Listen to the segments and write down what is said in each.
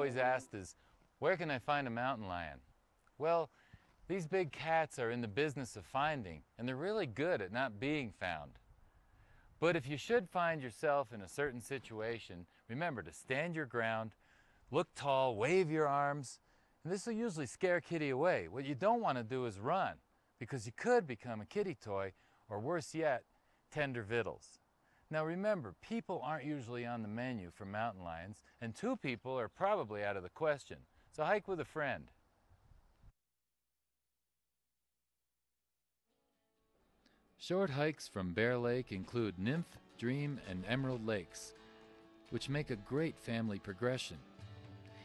always asked is, where can I find a mountain lion? Well, these big cats are in the business of finding, and they're really good at not being found. But if you should find yourself in a certain situation, remember to stand your ground, look tall, wave your arms, and this will usually scare Kitty away. What you don't want to do is run, because you could become a kitty toy, or worse yet, tender victuals. Now remember, people aren't usually on the menu for mountain lions, and 2 people are probably out of the question, so hike with a friend. Short hikes from Bear Lake include Nymph, Dream, and Emerald Lakes, which make a great family progression.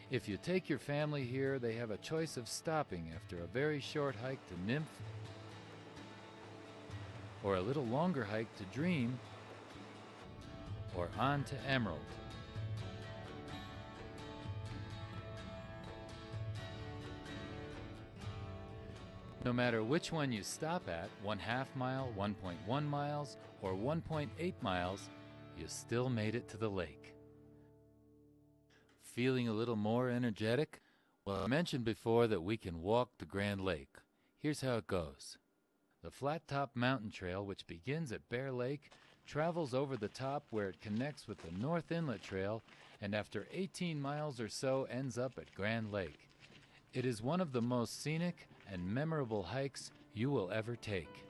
If you take your family here, they have a choice of stopping after a very short hike to Nymph, or a little longer hike to Dream, or on to Emerald. No matter which one you stop at, 1/2 mile, 1.1 miles, or 1.8 miles, you still made it to the lake. Feeling a little more energetic? Well, I mentioned before that we can walk the Grand Lake. Here's how it goes. The Flat Top Mountain Trail, which begins at Bear Lake, travels over the top where it connects with the North Inlet Trail, and after 18 miles or so ends up at Grand Lake. It is one of the most scenic and memorable hikes you will ever take.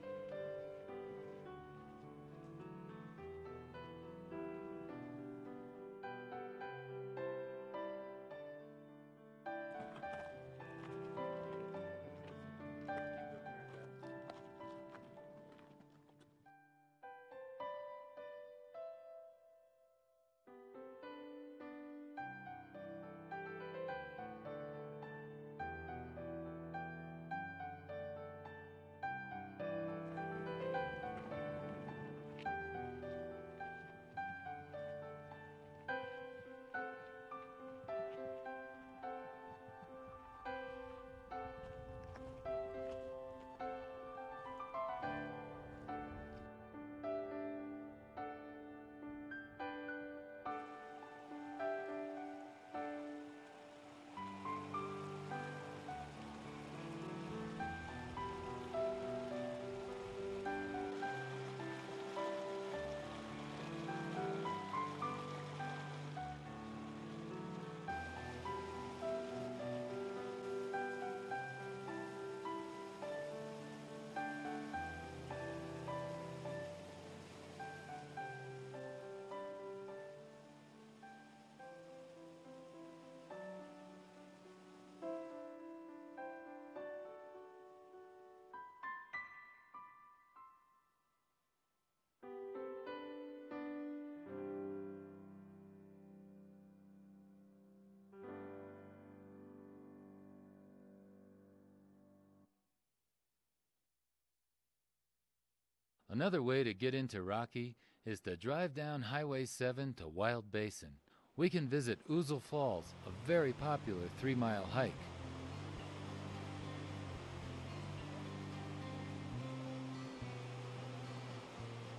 Another way to get into Rocky is to drive down Highway 7 to Wild Basin. We can visit Ouzel Falls, a very popular 3-mile hike.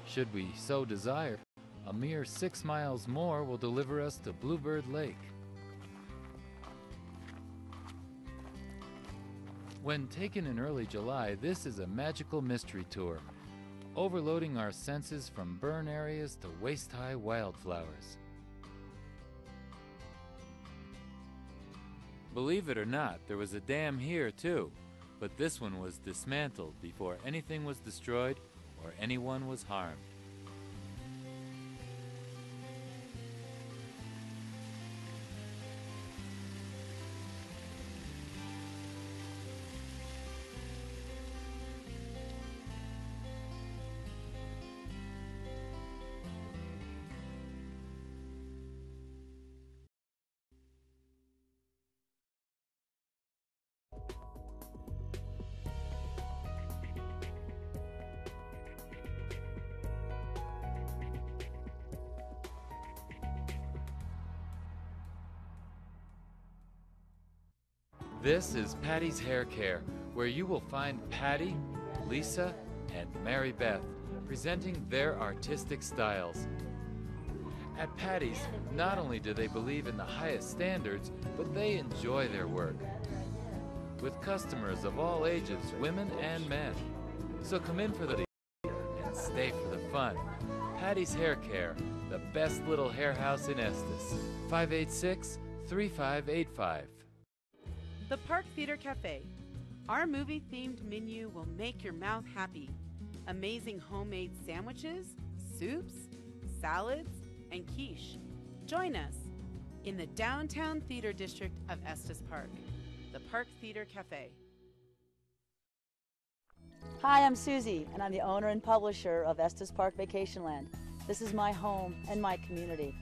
Should we so desire, a mere 6 miles more will deliver us to Bluebird Lake. When taken in early July, this is a magical mystery tour, overloading our senses from burn areas to waist-high wildflowers. Believe it or not, there was a dam here too, but this one was dismantled before anything was destroyed or anyone was harmed. This is Patty's Hair Care, where you will find Patty, Lisa, and Mary Beth presenting their artistic styles. At Patty's, not only do they believe in the highest standards, but they enjoy their work. With customers of all ages, women and men. So come in for the and stay for the fun. Patty's Hair Care, the best little hair house in Estes. 586-3585. The Park Theater Cafe. Our movie-themed menu will make your mouth happy. Amazing homemade sandwiches, soups, salads, and quiche. Join us in the downtown theater district of Estes Park, the Park Theater Cafe. Hi, I'm Susie, and I'm the owner and publisher of Estes Park Vacationland. This is my home and my community.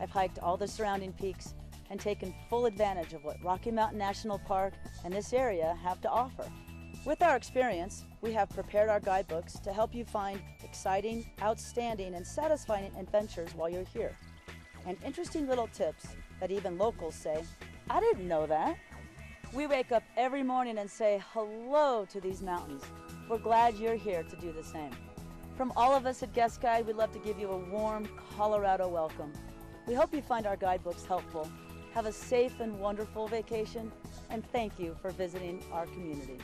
I've hiked all the surrounding peaks and taken full advantage of what Rocky Mountain National Park and this area have to offer. With our experience, we have prepared our guidebooks to help you find exciting, outstanding, and satisfying adventures while you're here. And interesting little tips that even locals say, I didn't know that. We wake up every morning and say hello to these mountains. We're glad you're here to do the same. From all of us at Guest Guide, we'd love to give you a warm Colorado welcome. We hope you find our guidebooks helpful. Have a safe and wonderful vacation, and thank you for visiting our community.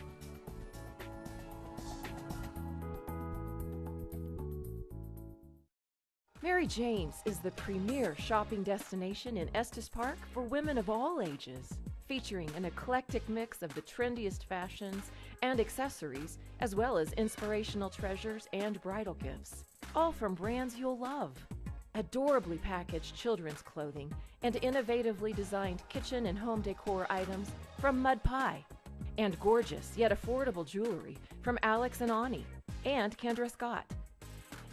Mary Jane's is the premier shopping destination in Estes Park for women of all ages, featuring an eclectic mix of the trendiest fashions and accessories, as well as inspirational treasures and bridal gifts, all from brands you'll love. Adorably packaged children's clothing and innovatively designed kitchen and home decor items from Mud Pie, and gorgeous yet affordable jewelry from Alex and Ani and Kendra Scott.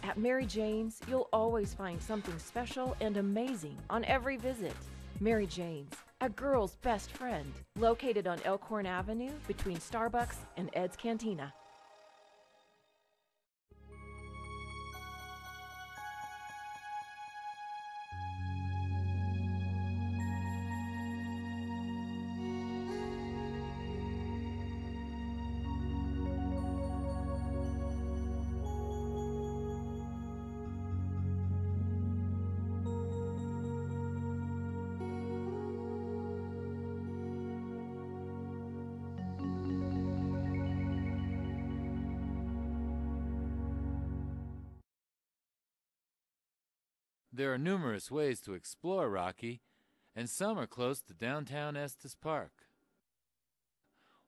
At Mary Jane's, you'll always find something special and amazing on every visit. Mary Jane's, a girl's best friend, located on Elkhorn Avenue between Starbucks and Ed's Cantina. There are numerous ways to explore Rocky, and some are close to downtown Estes Park.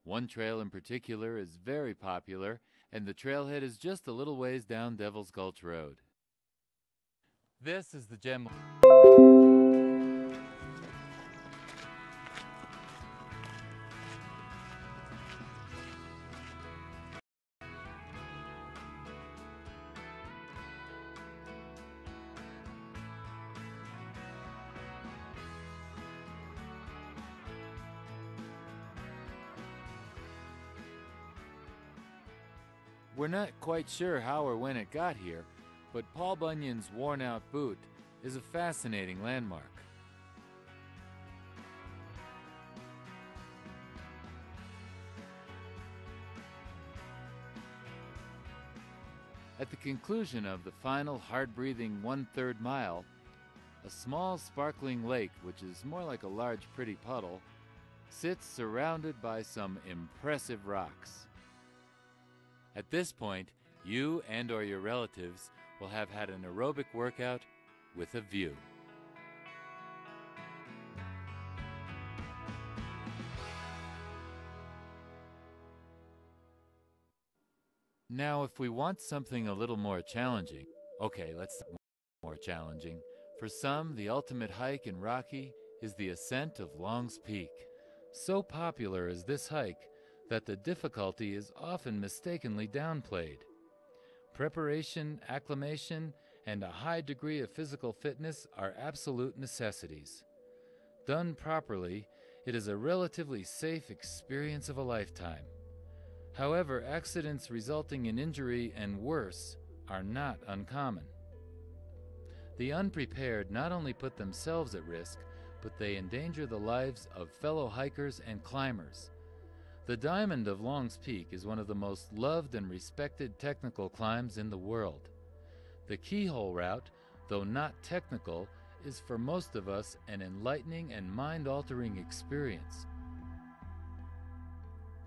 One trail in particular is very popular, and the trailhead is just a little ways down Devil's Gulch Road. This is the gem. We're not quite sure how or when it got here, but Paul Bunyan's worn-out boot is a fascinating landmark. At the conclusion of the final hard-breathing 1/3 mile, a small sparkling lake, which is more like a large pretty puddle, sits surrounded by some impressive rocks. At this point, you and or your relatives will have had an aerobic workout with a view. Now, if we want something a little more challenging, okay, let's more challenging. For some, the ultimate hike in Rocky is the ascent of Long's Peak. So popular is this hike that the difficulty is often mistakenly downplayed. Preparation, acclimation, and a high degree of physical fitness are absolute necessities. Done properly, it is a relatively safe experience of a lifetime. However, accidents resulting in injury and worse are not uncommon. The unprepared not only put themselves at risk, but they endanger the lives of fellow hikers and climbers. The Diamond of Long's Peak is one of the most loved and respected technical climbs in the world. The Keyhole route, though not technical, is for most of us an enlightening and mind-altering experience.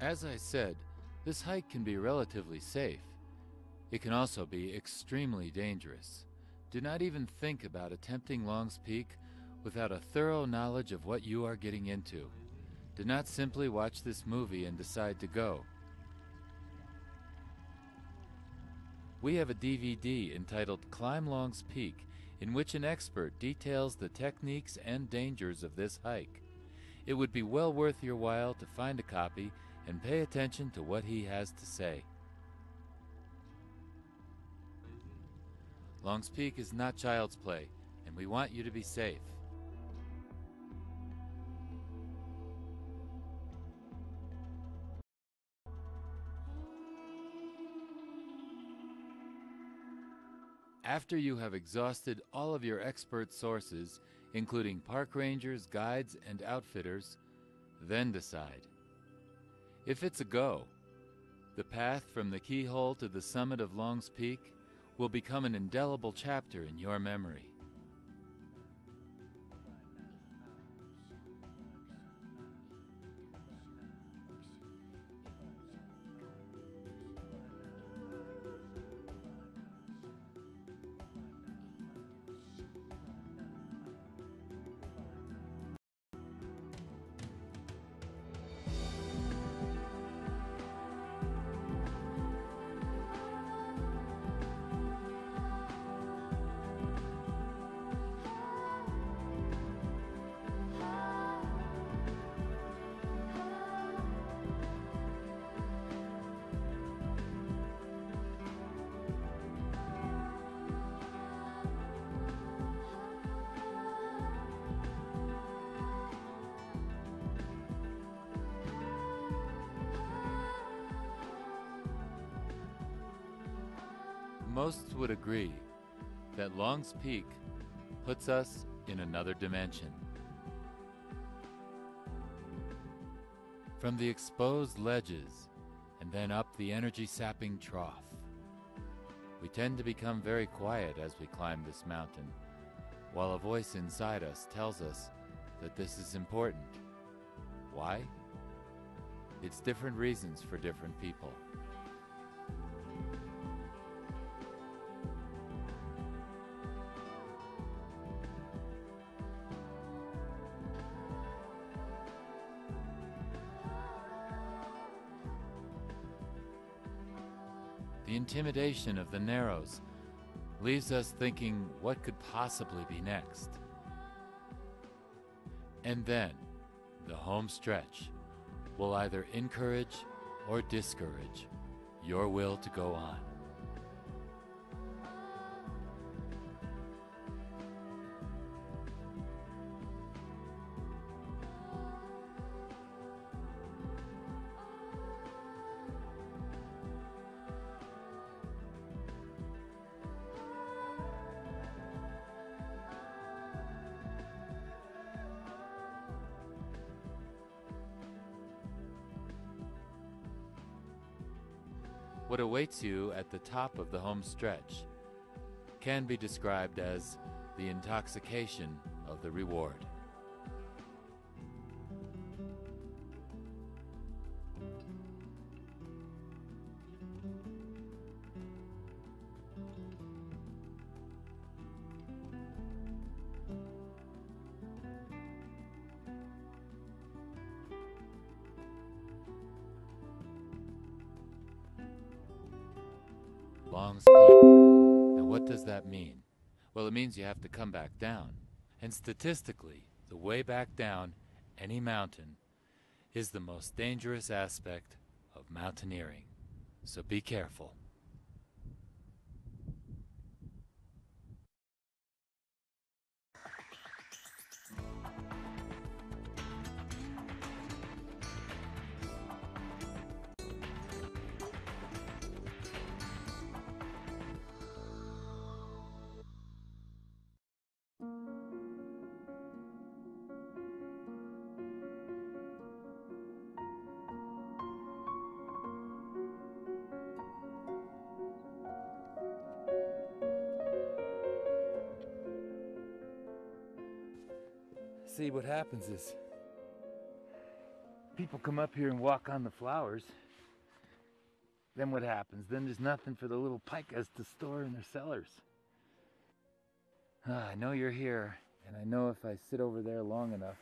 As I said, this hike can be relatively safe. It can also be extremely dangerous. Do not even think about attempting Long's Peak without a thorough knowledge of what you are getting into. Do not simply watch this movie and decide to go. We have a DVD entitled Climb Long's Peak, in which an expert details the techniques and dangers of this hike. It would be well worth your while to find a copy and pay attention to what he has to say. Long's Peak is not child's play, and we want you to be safe. After you have exhausted all of your expert sources, including park rangers, guides, and outfitters, then decide. If it's a go, the path from the keyhole to the summit of Long's Peak will become an indelible chapter in your memory. Most would agree that Long's Peak puts us in another dimension. From the exposed ledges and then up the energy-sapping trough, we tend to become very quiet as we climb this mountain, while a voice inside us tells us that this is important. Why? It's different reasons for different people. The intimidation of the Narrows leaves us thinking what could possibly be next. And then, the home stretch will either encourage or discourage your will to go on. What awaits you at the top of the home stretch can be described as the intoxication of the reward. Long's Peak. And what does that mean? Well, it means you have to come back down. And statistically, the way back down any mountain is the most dangerous aspect of mountaineering. So be careful. See, what happens is people come up here and walk on the flowers. Then what happens? Then there's nothing for the little pikas to store in their cellars. I know you're here, and I know if I sit over there long enough,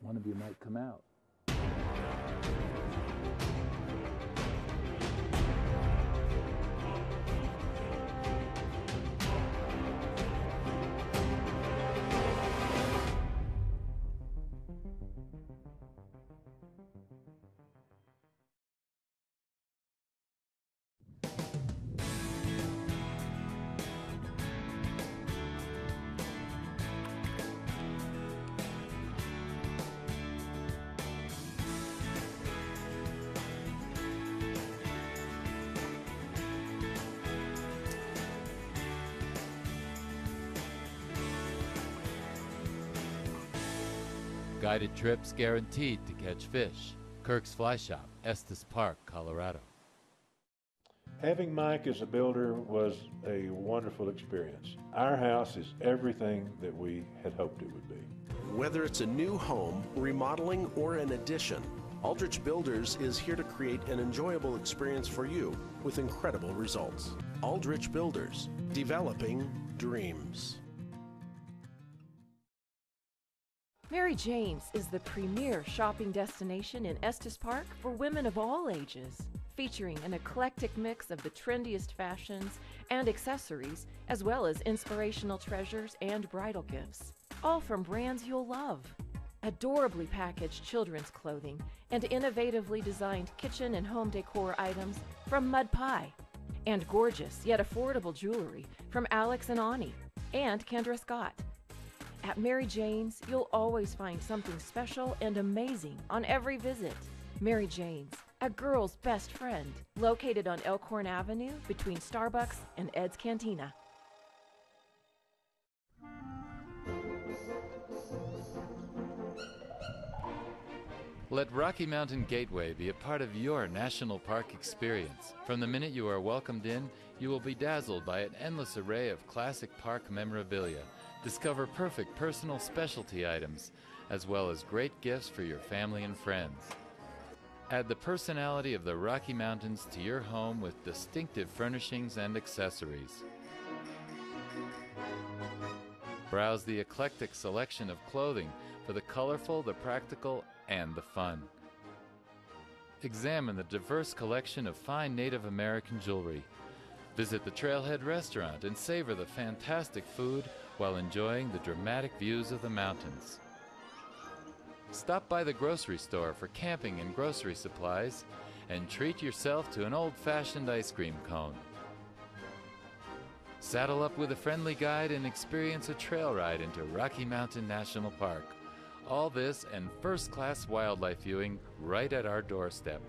one of you might come out. Guided trips guaranteed to catch fish. Kirk's Fly Shop, Estes Park, Colorado. Having Mike as a builder was a wonderful experience. Our house is everything that we had hoped it would be. Whether it's a new home, remodeling, or an addition, Aldrich Builders is here to create an enjoyable experience for you with incredible results. Aldrich Builders, developing dreams. Mary James is the premier shopping destination in Estes Park for women of all ages, featuring an eclectic mix of the trendiest fashions and accessories, as well as inspirational treasures and bridal gifts, all from brands you'll love. Adorably packaged children's clothing and innovatively designed kitchen and home decor items from Mud Pie, and gorgeous yet affordable jewelry from Alex and Ani and Kendra Scott. At Mary Jane's, you'll always find something special and amazing on every visit. Mary Jane's, a girl's best friend, located on Elkhorn Avenue between Starbucks and Ed's Cantina. Let Rocky Mountain Gateway be a part of your national park experience. From the minute you are welcomed in, you will be dazzled by an endless array of classic park memorabilia. Discover perfect personal specialty items, as well as great gifts for your family and friends. Add the personality of the Rocky Mountains to your home with distinctive furnishings and accessories. Browse the eclectic selection of clothing for the colorful, the practical, and the fun. Examine the diverse collection of fine Native American jewelry. Visit the Trailhead Restaurant and savor the fantastic food while enjoying the dramatic views of the mountains. Stop by the grocery store for camping and grocery supplies and treat yourself to an old-fashioned ice cream cone. Saddle up with a friendly guide and experience a trail ride into Rocky Mountain National Park. All this and first-class wildlife viewing right at our doorstep.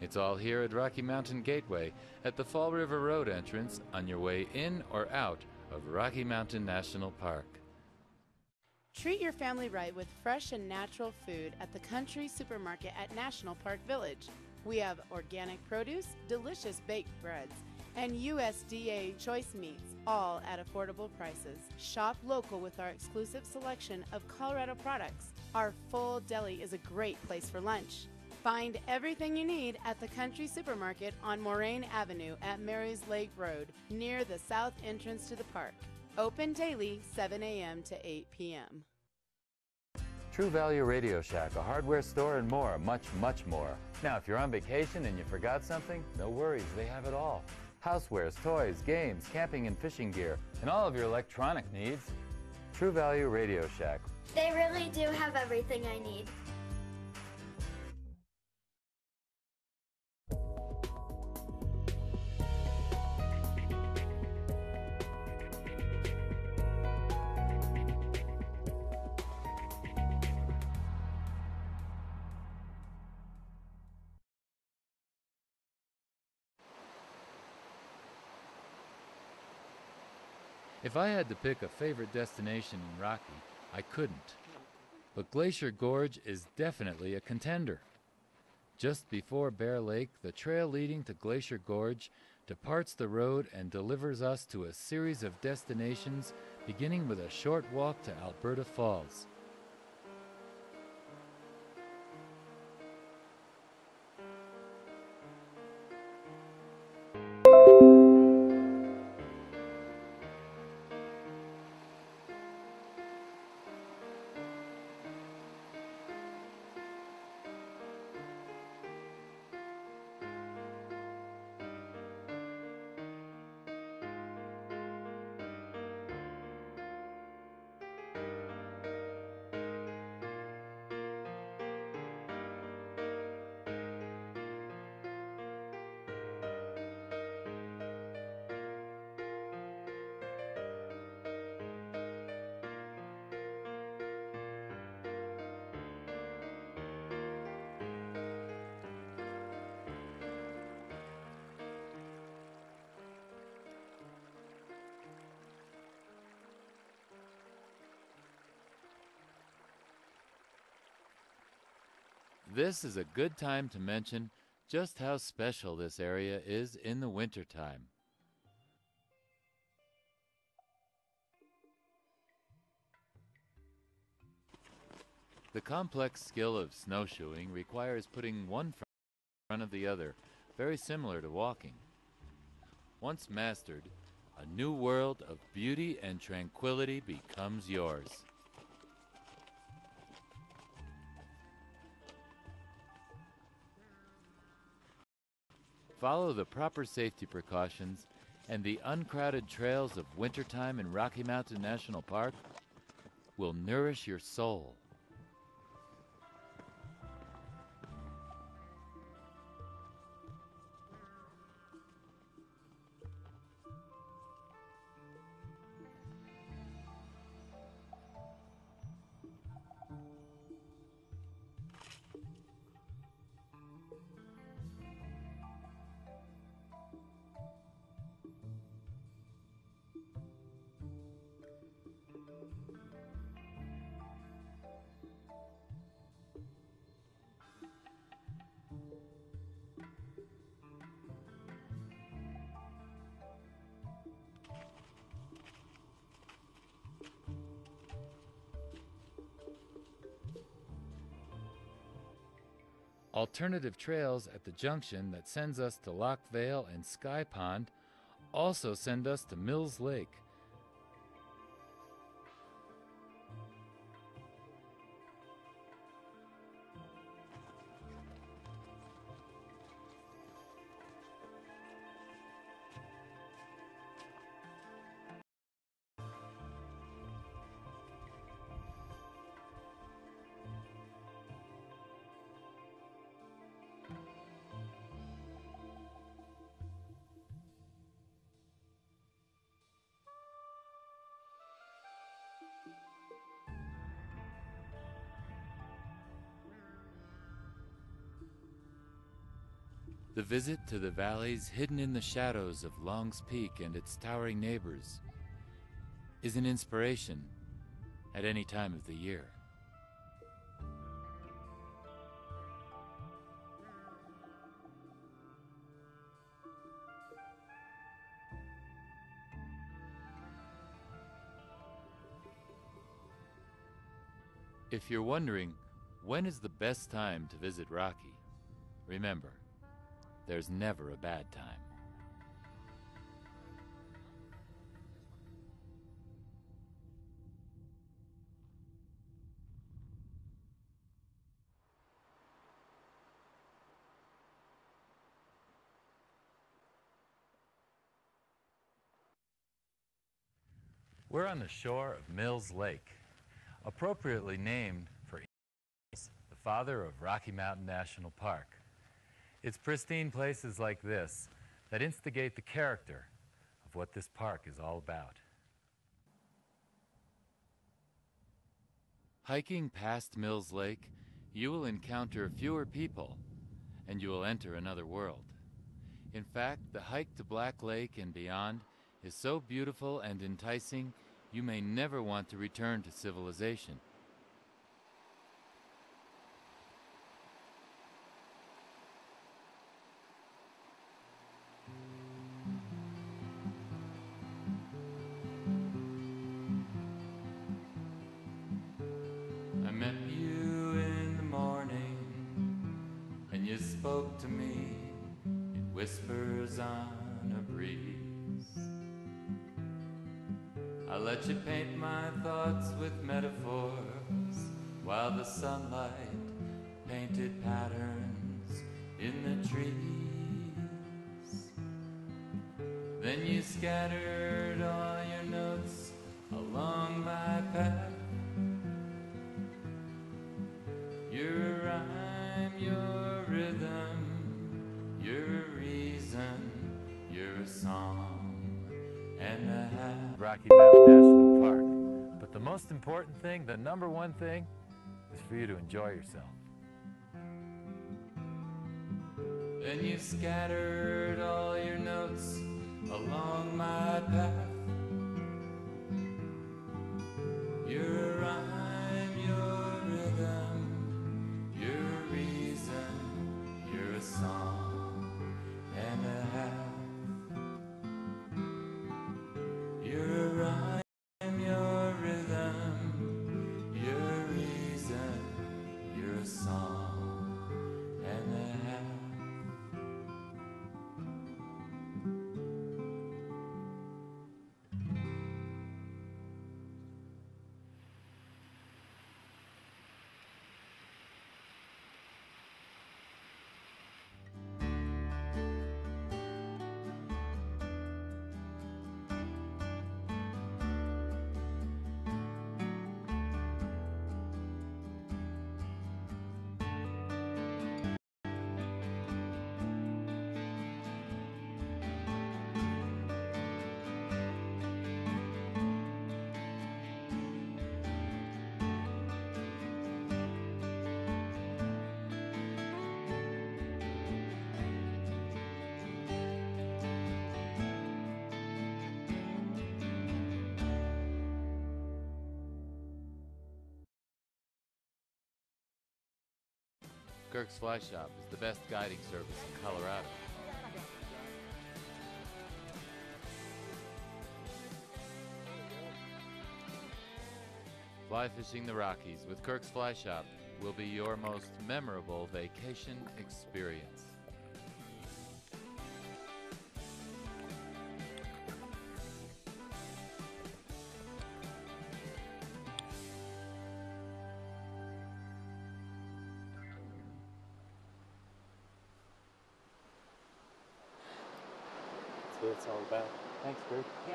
It's all here at Rocky Mountain Gateway at the Fall River Road entrance on your way in or out of Rocky Mountain National Park. Treat your family right with fresh and natural food at the Country Supermarket at National Park Village. We have organic produce, delicious baked breads, and USDA choice meats, all at affordable prices. Shop local with our exclusive selection of Colorado products. Our full deli is a great place for lunch. Find everything you need at the Country Supermarket on Moraine Avenue at Mary's Lake Road, near the south entrance to the park. Open daily, 7 a.m. to 8 p.m. True Value Radio Shack, a hardware store and more, much, much more. Now, if you're on vacation and you forgot something, no worries, they have it all. Housewares, toys, games, camping and fishing gear, and all of your electronic needs. True Value Radio Shack. They really do have everything I need. If I had to pick a favorite destination in Rocky, I couldn't. But Glacier Gorge is definitely a contender. Just before Bear Lake, the trail leading to Glacier Gorge departs the road and delivers us to a series of destinations beginning with a short walk to Alberta Falls. This is a good time to mention just how special this area is in the wintertime. The complex skill of snowshoeing requires putting one foot in front of the other, very similar to walking. Once mastered, a new world of beauty and tranquility becomes yours. Follow the proper safety precautions, and the uncrowded trails of wintertime in Rocky Mountain National Park will nourish your soul. Alternative trails at the junction that sends us to Lock Vale and Sky Pond also send us to Mills Lake. The visit to the valleys hidden in the shadows of Long's Peak and its towering neighbors is an inspiration at any time of the year. If you're wondering when is the best time to visit Rocky, remember, there's never a bad time. We're on the shore of Mills Lake, appropriately named for Estes, the father of Rocky Mountain National Park. It's pristine places like this that instigate the character of what this park is all about. Hiking past Mills Lake, you will encounter fewer people, and you will enter another world. In fact, the hike to Black Lake and beyond is so beautiful and enticing, you may never want to return to civilization. whispers on a breeze. I let you paint my thoughts with metaphors, while the sunlight painted patterns in the trees. Then you scattered all your notes along my path. You're a rhyme, you're a rhythm, you're a reason, you're a song and a half. Rocky Mountain National Park. But the most important thing, the number one thing, is for you to enjoy yourself. Then you scattered all your notes along my path. You're a rhyme, you're a rhythm, you're a reason, you're a song and a half. You're a rhyme, you're a rhythm, you're a reason, you're a song and a half. Kirk's Fly Shop is the best guiding service in Colorado. Fly fishing the Rockies with Kirk's Fly Shop will be your most memorable vacation experience. That's what it's all about. Thanks, Kirk. Yeah.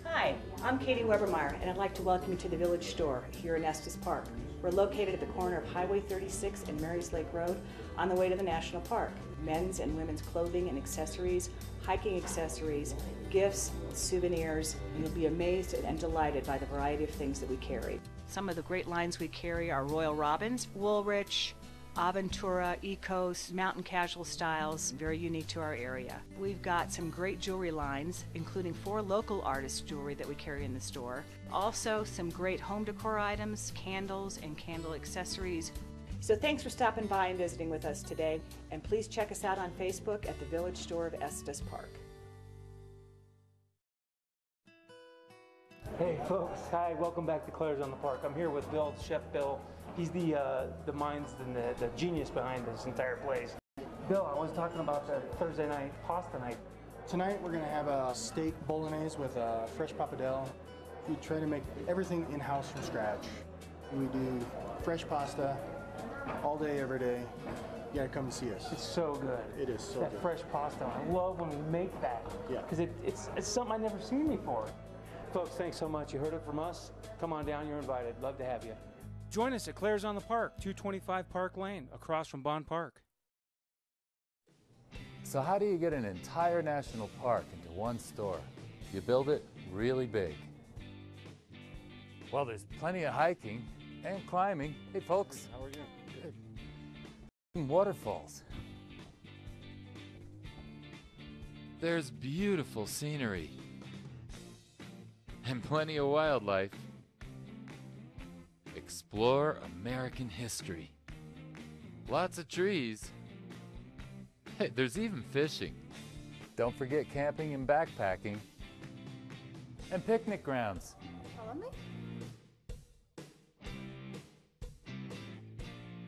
Hi, I'm Katie Webermeyer, and I'd like to welcome you to the Village Store here in Estes Park. We're located at the corner of Highway 36 and Marys Lake Road on the way to the National Park. Men's and women's clothing and accessories, hiking accessories, gifts, souvenirs. You'll be amazed and delighted by the variety of things that we carry. Some of the great lines we carry are Royal Robins, Woolrich, Aventura, Ecos, mountain casual styles, very unique to our area. We've got some great jewelry lines, including 4 local artist jewelry that we carry in the store. Also, some great home decor items, candles, and candle accessories. So thanks for stopping by and visiting with us today, and please check us out on Facebook at the Village Store of Estes Park. Hey folks, hi, welcome back to Claire's on the Park. I'm here with Bill, Chef Bill. He's the minds and the genius behind this entire place. Bill, I was talking about the Thursday night pasta night. Tonight we're going to have a steak bolognese with fresh pappardelle. We try to make everything in-house from scratch. We do fresh pasta all day, every day. You gotta come and see us. It's so good. It is so that good. fresh pasta. I love when we make that. Yeah. Because it's something I've never seen before. Folks, thanks so much. You heard it from us. Come on down, you're invited. Love to have you. Join us at Claire's on the Park, 225 Park Lane, across from Bond Park. So how do you get an entire national park into one store? You build it really big. Well, there's plenty of hiking and climbing. Hey folks. How are you? Good. Waterfalls. There's beautiful scenery and plenty of wildlife. explore American history. Lots of trees. Hey, there's even fishing. Don't forget camping and backpacking. And picnic grounds. Follow me?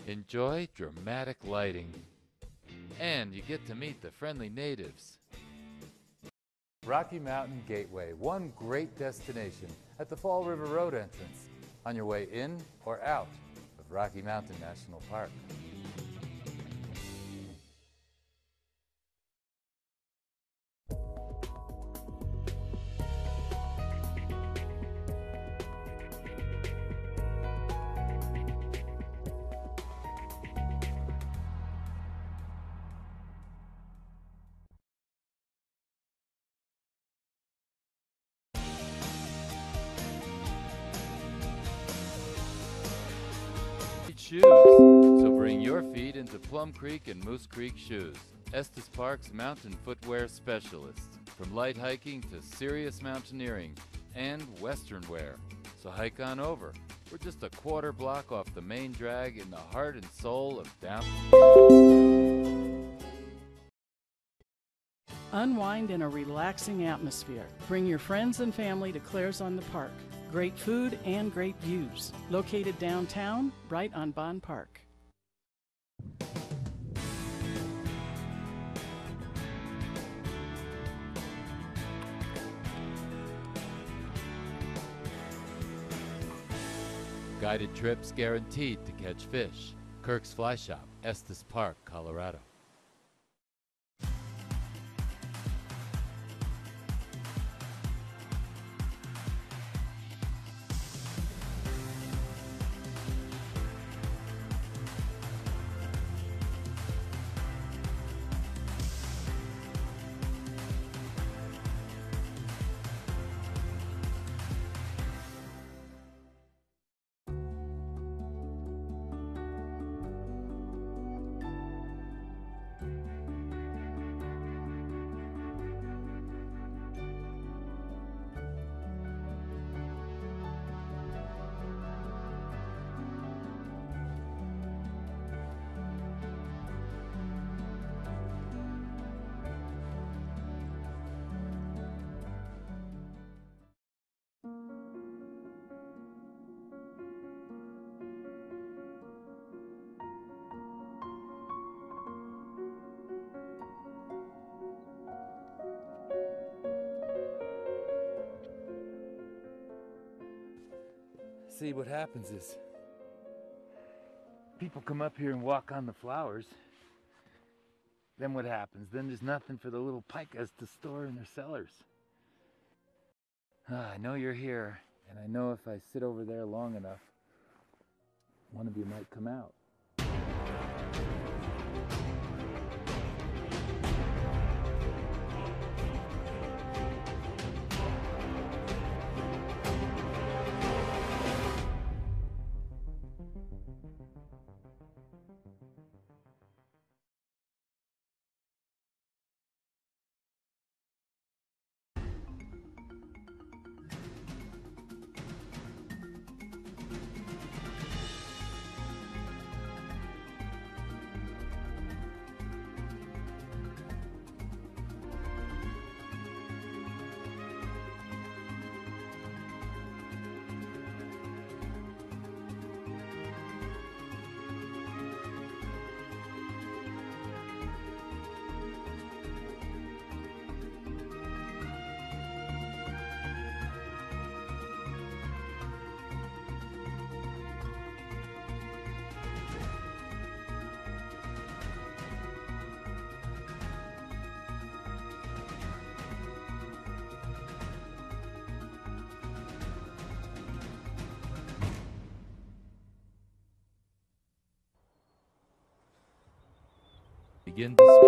Enjoy dramatic lighting. And you get to meet the friendly natives. Rocky Mountain Gateway, one great destination at the Fall River Road entrance on your way in or out of Rocky Mountain National Park. Shoes. So bring your feet into Plum Creek and Moose Creek shoes. Estes Park's mountain footwear specialists. From light hiking to serious mountaineering and western wear. So hike on over. We're just a quarter block off the main drag in the heart and soul of downtown. Unwind in a relaxing atmosphere. Bring your friends and family to Claire's on the Park. Great food and great views. Located downtown, right on Bon Park. Guided trips guaranteed to catch fish. Kirk's Fly Shop, Estes Park, Colorado. See, what happens is people come up here and walk on the flowers. Then what happens? Then there's nothing for the little pikas to store in their cellars. I know you're here, and I know if I sit over there long enough, one of you might come out. Begin to spread.